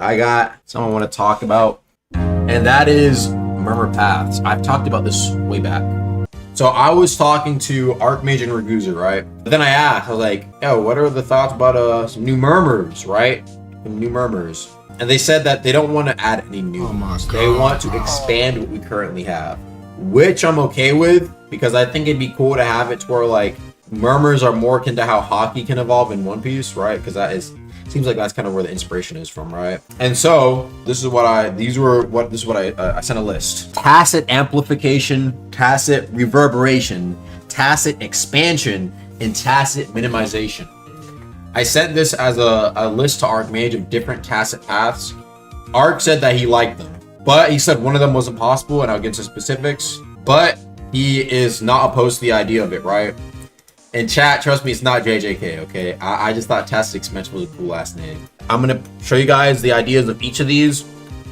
I got something I want to talk about, and that is murmur paths. I've talked about this way back. So I was talking to Archmage and Ragusa, right? But then I asked, I was like, yo, what are the thoughts about some new murmurs, right? Some new murmurs. And they said that they don't want to add any new. They want to expand what we currently have, which I'm okay with, because I think it'd be cool to have it to where like murmurs are more akin to how hockey can evolve in One Piece, right? Because that is seems like that's kind of where the inspiration is from, right? And so this is what I sent a list: tacet amplification, tacet reverberation, tacet expansion, and tacet minimization. I sent this as a list to Archmage of different tacet paths. Arch said that he liked them, but he said one of them wasn't possible, and I'll get into specifics, but he is not opposed to the idea of it, right? And chat, trust me, it's not JJK, okay? I just thought Tacet Expansion was a cool last name. I'm gonna show you guys the ideas of each of these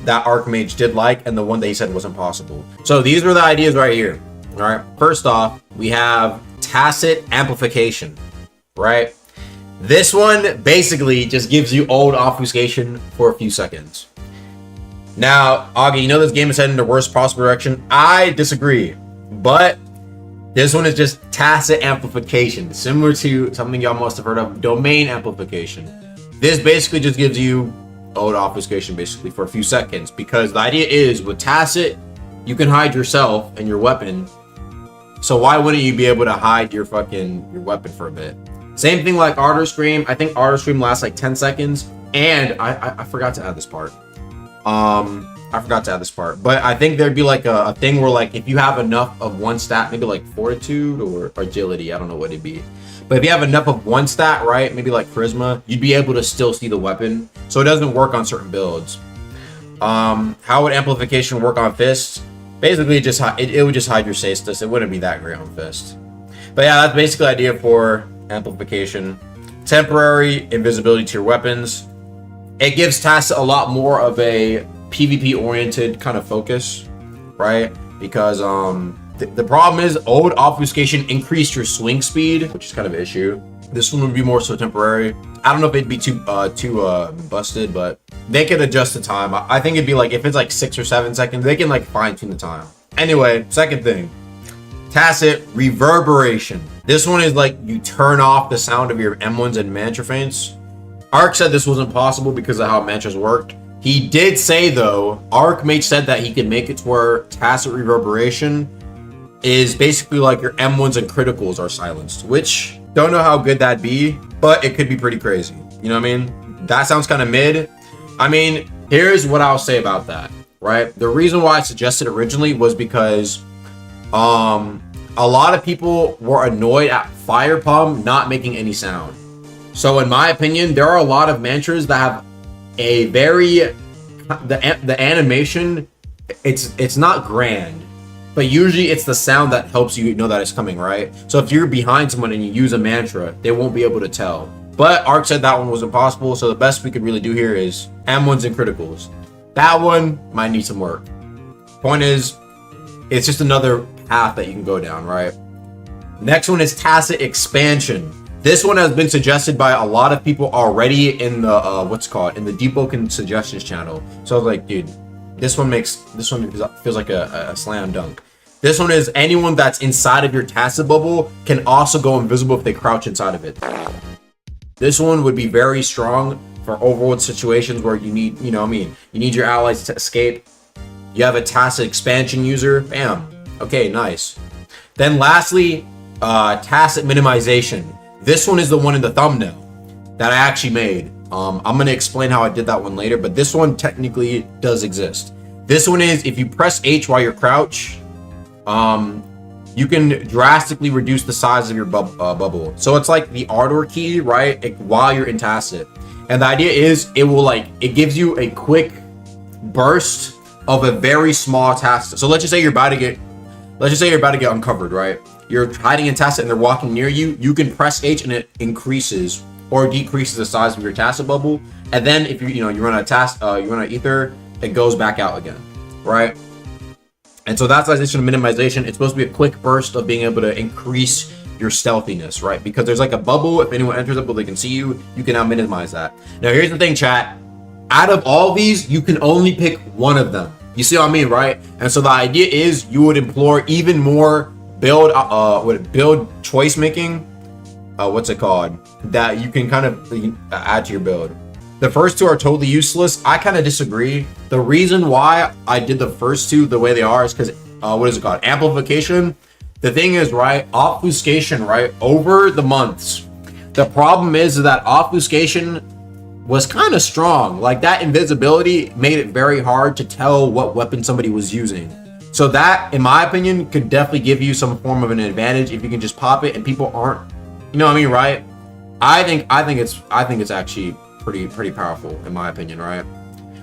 that Archmage did like, and the one that he said wasn't possible. So these are the ideas right here, all right? First off, we have tacet amplification, right? This one basically just gives you old obfuscation for a few seconds. Now, Augie, you know this game is heading in the worst possible direction. I disagree, but this one is just tacet amplification, similar to something y'all must have heard of, domain amplification. This basically just gives you old obfuscation basically for a few seconds, because the idea is with tacet, you can hide yourself and your weapon. So why wouldn't you be able to hide your weapon for a bit? Same thing like Ardor Scream. I think Ardor Scream lasts like 10 seconds. And I forgot to add this part. But I think there'd be like a thing where like if you have enough of one stat, maybe like fortitude or agility, I don't know what it'd be. But if you have enough of one stat, right, maybe like charisma, you'd be able to still see the weapon. So it doesn't work on certain builds. How would amplification work on Fist? Basically, it would just hide your stasis. It wouldn't be that great on Fist. But yeah, that's basically the idea for amplification. Temporary invisibility to your weapons. It gives Tacet a lot more of a PvP oriented kind of focus, right? Because the problem is old obfuscation increased your swing speed, which is kind of an issue. This one would be more so temporary. I don't know if it'd be too busted, but they could adjust the time. I think it'd be like if it's like 6 or 7 seconds, they can like fine tune the time. Anyway, second thing, tacet reverberation. This one is like you turn off the sound of your M1s and mantra feints. Arc said this wasn't possible because of how mantras worked. He did say though, Archmage said that he can make it to where tacet reverberation is basically like your M1s and criticals are silenced, which don't know how good that'd be, but it could be pretty crazy. You know what I mean? That sounds kind of mid. I mean, here's what I'll say about that, right? The reason why I suggested originally was because a lot of people were annoyed at Fire Palm not making any sound. So in my opinion, there are a lot of mantras that have a very the animation, it's not grand, but usually it's the sound that helps you know that it's coming, right? So if you're behind someone and you use a mantra, they won't be able to tell. But Arc said that one was impossible, so the best we could really do here is M1s and criticals. That one might need some work. Point is, it's just another path that you can go down, right? Next one is tacet expansion. This one has been suggested by a lot of people already in the in the Deep Oaken suggestions channel. So I was like, dude, this one feels like a slam dunk. This one is anyone that's inside of your tacet bubble can also go invisible if they crouch inside of it. This one would be very strong for overworld situations where you need, you need your allies to escape. You have a tacet expansion user, bam. Okay, nice. Then lastly, tacet minimization. This one is the one in the thumbnail that I actually made. I'm going to explain how I did that one later, but this one technically does exist. This one is if you press H while you're crouch, you can drastically reduce the size of your bubble. So it's like the Ardor key, right? While you're in Tacet. And the idea is it gives you a quick burst of a very small Tacet. So let's just say you're about to get uncovered, right? You're hiding in Tacet and they're walking near you. You can press H and it increases or decreases the size of your Tacet bubble. And then if you run out of ether, it goes back out again, right? And so that's the addition of minimization. It's supposed to be a quick burst of being able to increase your stealthiness, right? Because there's like a bubble. If anyone enters a bubble, they can see you. You can now minimize that. Now, here's the thing, chat. Out of all these, you can only pick one of them. You see what I mean, right? And so the idea is you would implore even more build choice making, what's it called, that you can kind of add to your build. The first two are totally useless. I kind of disagree. The reason why I did the first two the way they are is because what is it called, amplification. The thing is, right, obfuscation, right, over the months, the problem is that obfuscation was kind of strong. Like, that invisibility made it very hard to tell what weapon somebody was using. So that, in my opinion, could definitely give you some form of an advantage if you can just pop it and people aren't, you know what I mean, right? I think it's actually pretty powerful, in my opinion, right?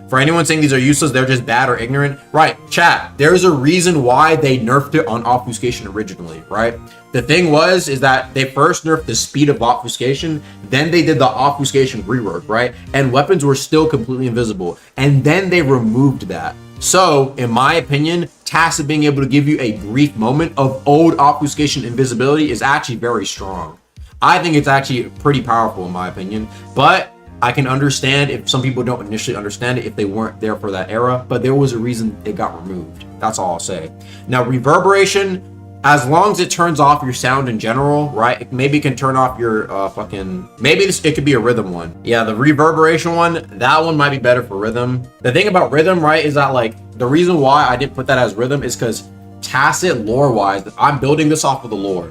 For anyone saying these are useless, they're just bad or ignorant, right? Chat, there's a reason why they nerfed it on obfuscation originally, right? The thing is that they first nerfed the speed of obfuscation, then they did the obfuscation rework, right? And weapons were still completely invisible, and then they removed that. So, in my opinion, Tacet being able to give you a brief moment of old obfuscation invisibility is actually very strong. I think it's actually pretty powerful, in my opinion, but I can understand if some people don't initially understand it if they weren't there for that era, but there was a reason it got removed. That's all I'll say. Now, reverberation, as long as it turns off your sound in general, right? It maybe can turn off your it could be a rhythm one. Yeah, the reverberation one, that one might be better for rhythm. The thing about rhythm, right, is that like the reason why I didn't put that as rhythm is because Tacet lore-wise, I'm building this off of the lore.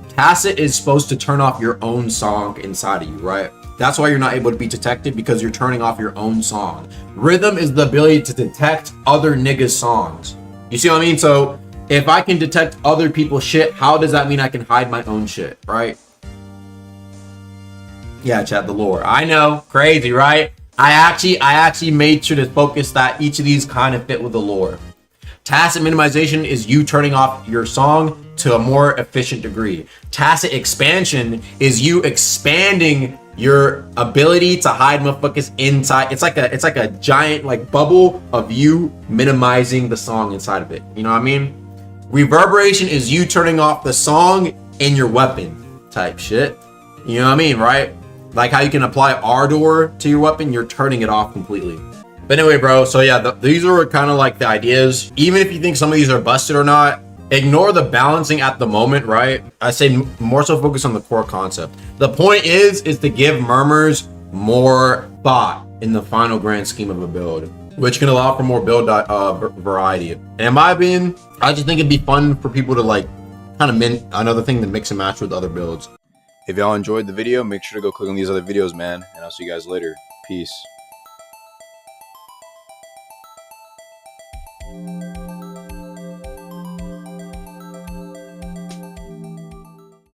Tacet is supposed to turn off your own song inside of you, right? That's why you're not able to be detected, because you're turning off your own song. Rhythm is the ability to detect other niggas' songs. You see what I mean? So if I can detect other people's shit, how does that mean I can hide my own shit, right? Yeah, chat, the lore. I know, crazy, right? I actually made sure to focus that each of these kind of fit with the lore. Tacet minimization is you turning off your song to a more efficient degree. Tacet expansion is you expanding your ability to hide motherfuckers inside. It's like a giant like bubble of you minimizing the song inside of it. You know what I mean? Reverberation is you turning off the song in your weapon type shit. You know what I mean, right? Like how you can apply ardor to your weapon, you're turning it off completely. But anyway, bro, so yeah, these are kind of like the ideas. Even if you think some of these are busted or not, ignore the balancing at the moment, right? I say more so focus on the core concept. The point is to give Murmurs more thought in the final grand scheme of a build, which can allow for more build variety. And in my opinion, I just think it'd be fun for people to like kind of mint another thing to mix and match with other builds. If y'all enjoyed the video, make sure to go click on these other videos, man. And I'll see you guys later. Peace.